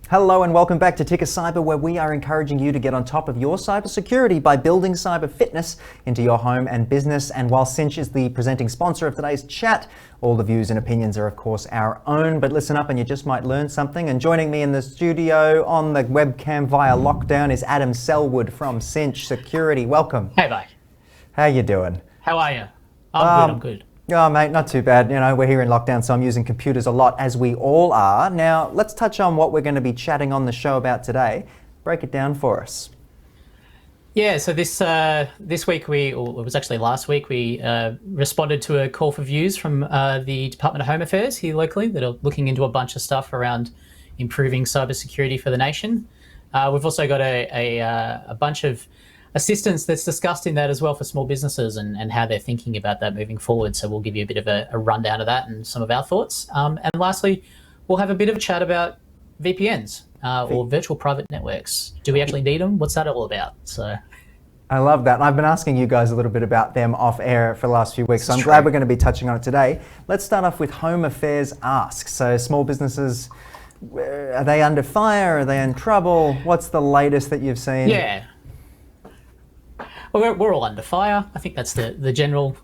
Hello and welcome back to TICKER Cyber, where we are encouraging you to get on top of your cybersecurity by building cyber fitness into your home and business. And while Cinch is the presenting sponsor of today's chat, all the views and opinions are of course our own, but listen up and you just might learn something. And joining me in the studio on the webcam via lockdown is Adam Selwood from Cinch Security. Welcome. Hey mate. How you doing? How are you? I'm good. Oh mate, not too bad. You know, we're here in lockdown, so I'm using computers a lot, as we all are. Now, let's touch on what we're going to be chatting on the show about today. Break it down for us. Yeah, so this week it was actually last week, we responded to a call for views from the Department of Home Affairs here locally that are looking into a bunch of stuff around improving cybersecurity for the nation. We've also got a bunch of assistance that's discussed in that as well for small businesses and how they're thinking about that moving forward. So we'll give you a bit of a rundown of that and some of our thoughts. And lastly, we'll have a bit of a chat about VPNs or virtual private networks. Do we actually need them? What's that all about? So I love that. And I've been asking you guys a little bit about them off air for the last few weeks. So I'm glad we're going to be touching on it today. Let's start off with Home Affairs Ask. So small businesses, are they under fire? Are they in trouble? What's the latest that you've seen? Yeah. Well, we're all under fire. I think that's the general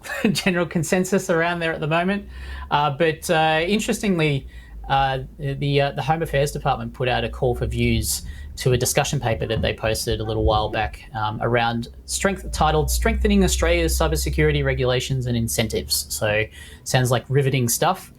consensus around there at the moment. But interestingly, the Home Affairs Department put out a call for views to a discussion paper that they posted a little while back around titled "Strengthening Australia's Cybersecurity Regulations and Incentives." So sounds like riveting stuff.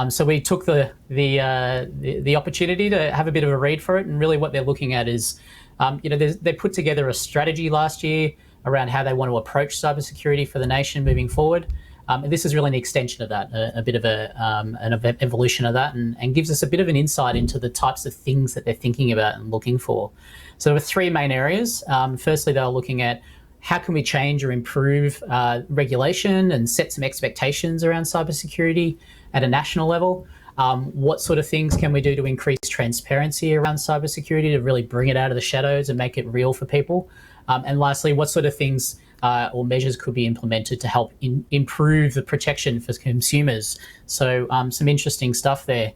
So we took the opportunity to have a bit of a read for it, and really what they're looking at is, they put together a strategy last year around how they want to approach cybersecurity for the nation moving forward. And this is really an extension of that, a bit of an evolution of that, and gives us a bit of an insight into the types of things that they're thinking about and looking for. So there were three main areas. Firstly, they were looking at how can we change or improve regulation and set some expectations around cybersecurity at a national level. What sort of things can we do to increase transparency around cybersecurity to really bring it out of the shadows and make it real for people? And lastly, what sort of things or measures could be implemented to help improve the protection for consumers? So some interesting stuff there.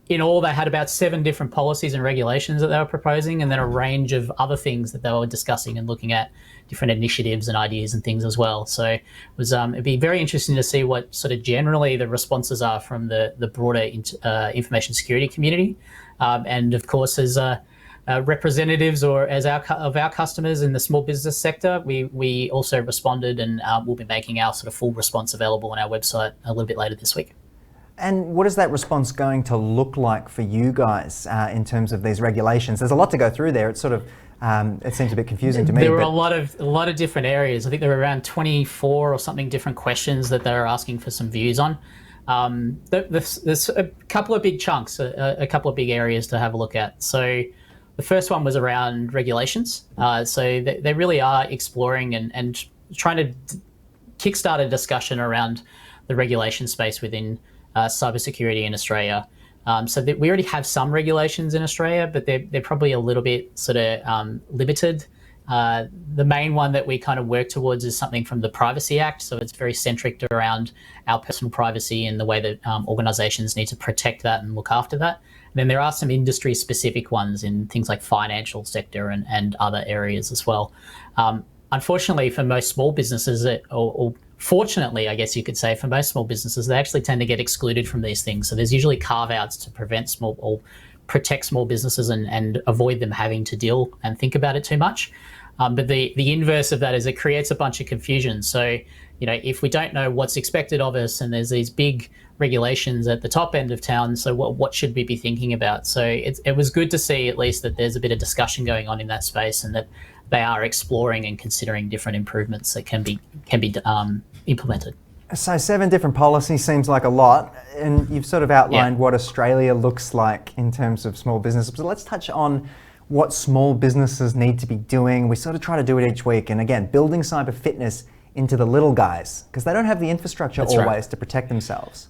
In all, they had about 7 different policies and regulations that they were proposing, and then a range of other things that they were discussing and looking at different initiatives and ideas and things as well. So it'd be very interesting to see what sort of generally the responses are from the broader information security community. And of course, as representatives or as our customers in the small business sector, we also responded, and we'll be making our sort of full response available on our website a little bit later this week. And what is that response going to look like for you guys in terms of these regulations? There's a lot to go through there. It's sort of it seems a bit confusing to me. There were a lot of different areas. I think there were around 24 or something different questions that they were asking for some views on. There's a couple of big chunks, a couple of big areas to have a look at. So the first one was around regulations. So they really are exploring and trying to kickstart a discussion around the regulation space within cybersecurity in Australia. So we already have some regulations in Australia, but they're probably a little bit sort of limited. The main one that we kind of work towards is something from the Privacy Act. So it's very centric around our personal privacy and the way that organisations need to protect that and look after that. And then there are some industry-specific ones in things like financial sector and other areas as well. Unfortunately, for most small businesses, or fortunately, I guess you could say, for most small businesses, they actually tend to get excluded from these things. So there's usually carve-outs to protect small businesses and avoid them having to deal and think about it too much. But the inverse of that is it creates a bunch of confusion. So, if we don't know what's expected of us and there's these big regulations at the top end of town, so what should we be thinking about? So it was good to see at least that there's a bit of discussion going on in that space and that they are exploring and considering different improvements that can be implemented. So 7 different policies seems like a lot, and you've sort of outlined what Australia looks like in terms of small businesses. So let's touch on what small businesses need to be doing. We sort of try to do it each week, and again, building cyber fitness into the little guys, because they don't have the infrastructure to protect themselves.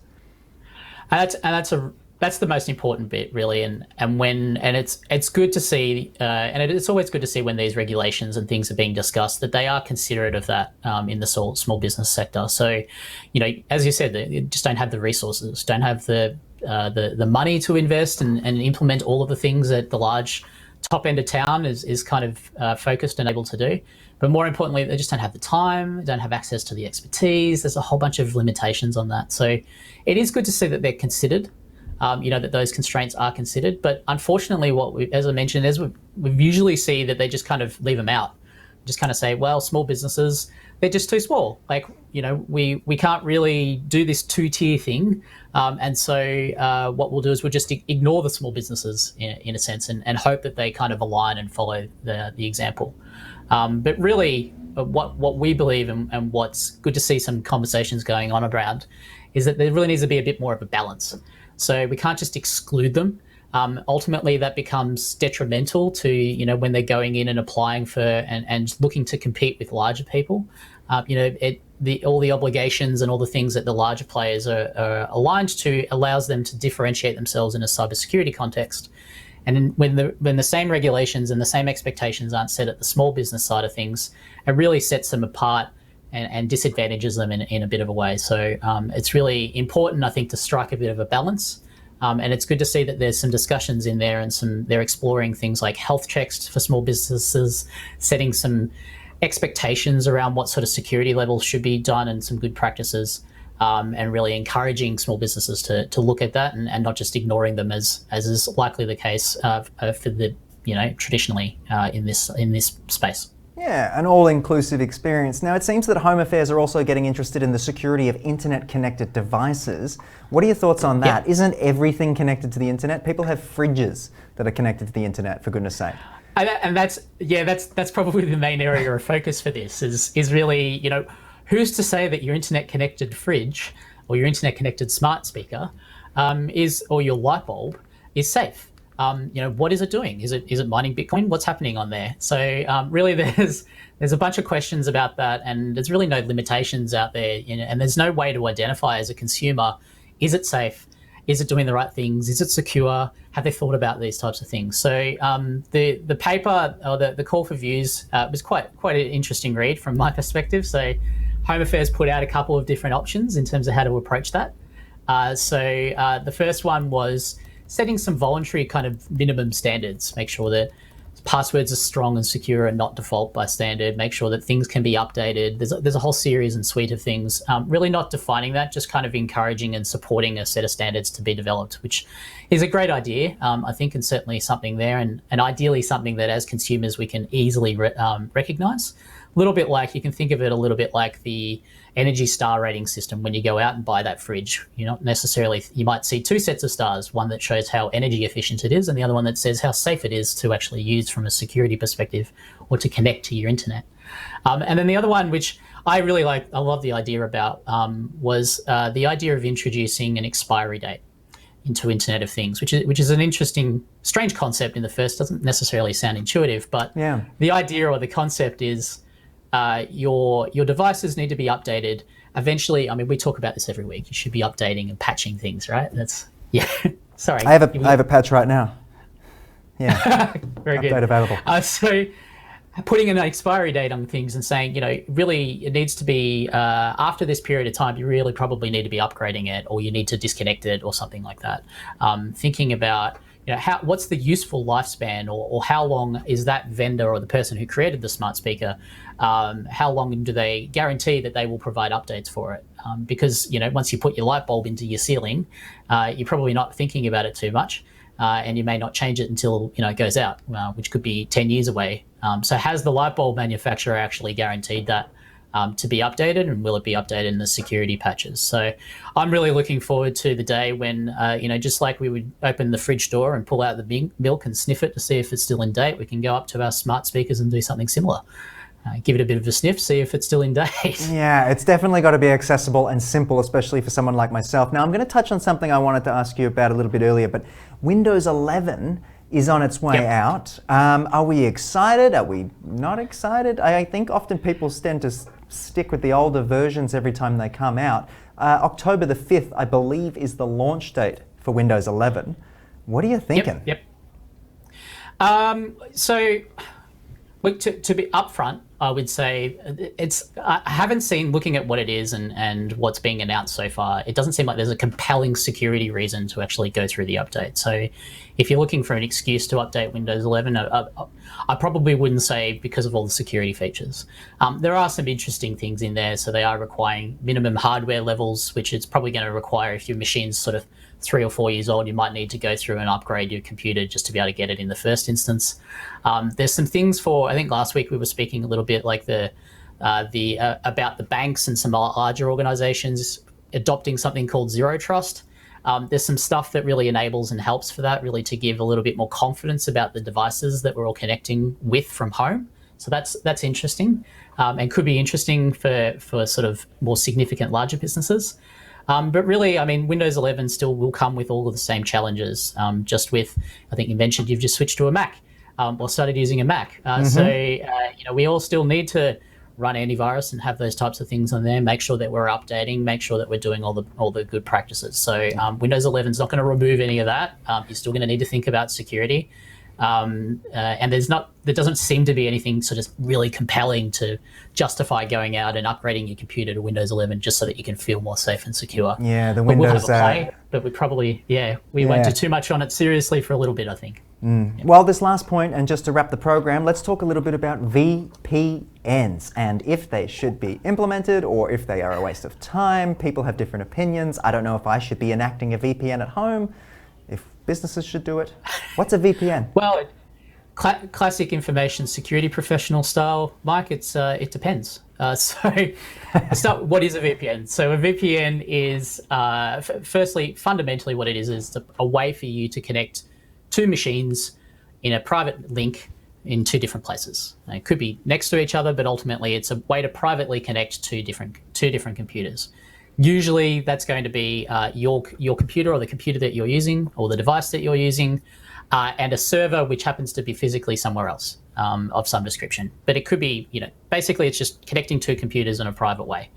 And that's a that's the most important bit, really, and it's good to see, and it's always good to see when these regulations and things are being discussed that they are considerate of that in the small business sector. So, as you said, they just don't have the resources, don't have the money to invest and implement all of the things that the large top end of town is kind of focused and able to do. But more importantly, they just don't have the time, they don't have access to the expertise. There's a whole bunch of limitations on that. So it is good to see that they're considered, that those constraints are considered. But unfortunately, as I mentioned, we usually see that they just kind of leave them out. Just kind of say, well, small businesses, they're just too small. Like, we can't really do this two-tier thing. And so what we'll do is we'll just ignore the small businesses in a sense and hope that they kind of align and follow the example. But really, what we believe and what's good to see some conversations going on around is that there really needs to be a bit more of a balance. So we can't just exclude them. Ultimately, that becomes detrimental to, when they're going in and applying for and looking to compete with larger people. All the obligations and all the things that the larger players are aligned to allows them to differentiate themselves in a cybersecurity context. And when the same regulations and the same expectations aren't set at the small business side of things, it really sets them apart and disadvantages them in a bit of a way. So it's really important, I think, to strike a bit of a balance. And it's good to see that there's some discussions in there and they're exploring things like health checks for small businesses, setting some expectations around what sort of security levels should be done and some good practices. And really encouraging small businesses to look at that and not just ignoring them as is likely the case for the traditionally in this space. Yeah, an all-inclusive experience. Now, it seems that Home Affairs are also getting interested in the security of internet-connected devices. What are your thoughts on that? Yeah. Isn't everything connected to the internet? People have fridges that are connected to the internet, for goodness sake. And that's probably the main area of focus for this is really, who's to say that your internet-connected fridge or your internet-connected smart speaker or your light bulb is safe? What is it doing? Is it mining Bitcoin? What's happening on there? So really, there's a bunch of questions about that, and there's really no limitations out there. And there's no way to identify as a consumer: is it safe? Is it doing the right things? Is it secure? Have they thought about these types of things? So the paper or the call for views was quite an interesting read from my perspective. So Home Affairs put out a couple of different options in terms of how to approach that. The first one was setting some voluntary kind of minimum standards. Make sure that passwords are strong and secure and not default by standard. Make sure that things can be updated. There's a whole series and suite of things. Really not defining that, just kind of encouraging and supporting a set of standards to be developed, which is a great idea, I think, and certainly something there, and ideally something that as consumers we can easily recognize. A little bit like, you can think of it a little bit like the Energy Star rating system when you go out and buy that fridge. You might see two sets of stars, one that shows how energy efficient it is and the other one that says how safe it is to actually use from a security perspective or to connect to your internet. And then the other one, which I really like, I love the idea about, was the idea of introducing an expiry date into Internet of Things, which is an interesting, strange concept in the first, doesn't necessarily sound intuitive, but yeah. The idea or the concept is your devices need to be updated. Eventually, I mean, we talk about this every week. You should be updating and patching things, right? Sorry. I have a patch right now. Yeah. Very Update good. Available. So putting an expiry date on things and saying, really it needs to be after this period of time, you really probably need to be upgrading it, or you need to disconnect it or something like that. Thinking about, what's the useful lifespan, or how long is that vendor or the person who created the smart speaker, how long do they guarantee that they will provide updates for it? Because, once you put your light bulb into your ceiling, you're probably not thinking about it too much, and you may not change it until, it goes out, which could be 10 years away. So has the light bulb manufacturer actually guaranteed that to be updated, and will it be updated in the security patches? So I'm really looking forward to the day when, just like we would open the fridge door and pull out the milk and sniff it to see if it's still in date, we can go up to our smart speakers and do something similar. Give it a bit of a sniff, see if it's still in date. Yeah, it's definitely got to be accessible and simple, especially for someone like myself. Now, I'm going to touch on something I wanted to ask you about a little bit earlier, but Windows 11 is on its way out. Are we excited? Are we not excited? I think often people tend to stick with the older versions every time they come out. October the 5th, I believe, is the launch date for Windows 11. What are you thinking? Yep. So, look, to be upfront, I would say I haven't seen, looking at what it is and what's being announced so far, it doesn't seem like there's a compelling security reason to actually go through the update. So if you're looking for an excuse to update Windows 11, I probably wouldn't say because of all the security features. There are some interesting things in there. So they are requiring minimum hardware levels, which it's probably going to require if your machine's sort of 3 or 4 years old, you might need to go through and upgrade your computer just to be able to get it in the first instance. There's some things for, I think last week we were speaking a little bit like about the banks and some larger organizations adopting something called Zero Trust. There's some stuff that really enables and helps for that, really to give a little bit more confidence about the devices that we're all connecting with from home. So that's interesting, and could be interesting for sort of more significant larger businesses. But really, I mean, Windows 11 still will come with all of the same challenges, just with, I think you mentioned you've just switched to a Mac, or started using a Mac. So, we all still need to run antivirus and have those types of things on there, make sure that we're updating, make sure that we're doing all the good practices. So Windows 11 is not going to remove any of that. You're still going to need to think about security. And there doesn't seem to be anything sort of really compelling to justify going out and upgrading your computer to Windows 11 just so that you can feel more safe and secure. Yeah, the Windows. We'll have a Windows. play, but we probably, won't do too much on it seriously for a little bit, I think. Well, this last point, and just to wrap the program, let's talk a little bit about VPNs and if they should be implemented or if they are a waste of time. People have different opinions. I don't know if I should be enacting a VPN at home, if businesses should do it. What's a VPN? Well, classic information security professional style, Mike, it depends. What is a VPN? So a VPN is, firstly, fundamentally what it is a way for you to connect two machines in a private link in two different places. Now, it could be next to each other, but ultimately it's a way to privately connect two different computers. Usually that's going to be your computer or the computer that you're using or the device that you're using, and a server which happens to be physically somewhere else of some description. But it could be, basically it's just connecting two computers in a private way.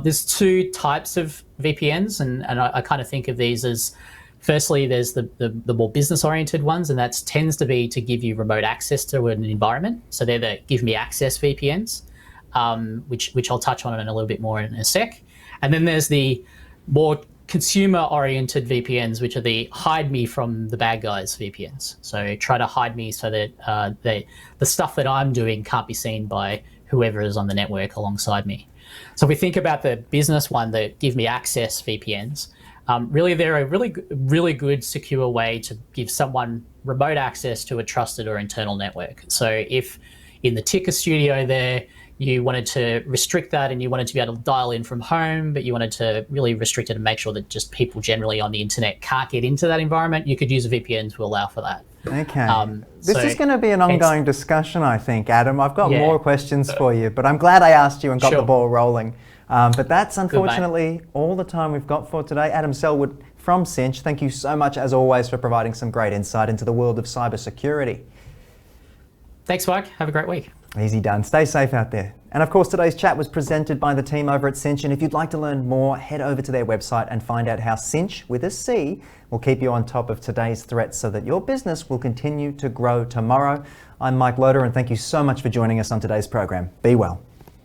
There's two types of VPNs, and I kind of think of these as, firstly, there's the more business-oriented ones, and that tends to be to give you remote access to an environment. So they're the give me access VPNs, which I'll touch on in a little bit more in a sec. And then there's the more consumer-oriented VPNs, which are the hide me from the bad guys VPNs. So try to hide me so that the stuff that I'm doing can't be seen by whoever is on the network alongside me. So if we think about the business one, the give me access VPNs, really they're a really good secure way to give someone remote access to a trusted or internal network. So if in the TICKER studio there, you wanted to restrict that and you wanted to be able to dial in from home, but you wanted to really restrict it and make sure that just people generally on the internet can't get into that environment, you could use a VPN to allow for that. Okay. This is going to be an ongoing discussion, I think, Adam. I've got more questions for you, but I'm glad I asked you and got the ball rolling. But that's unfortunately all the time we've got for today. Adam Selwood from Cinch, thank you so much as always for providing some great insight into the world of cybersecurity. Thanks, Mike. Have a great week. Easy done. Stay safe out there. And of course, today's chat was presented by the team over at Cinch. And if you'd like to learn more, head over to their website and find out how Cinch, with a C, will keep you on top of today's threats so that your business will continue to grow tomorrow. I'm Mike Loader, and thank you so much for joining us on today's program. Be well.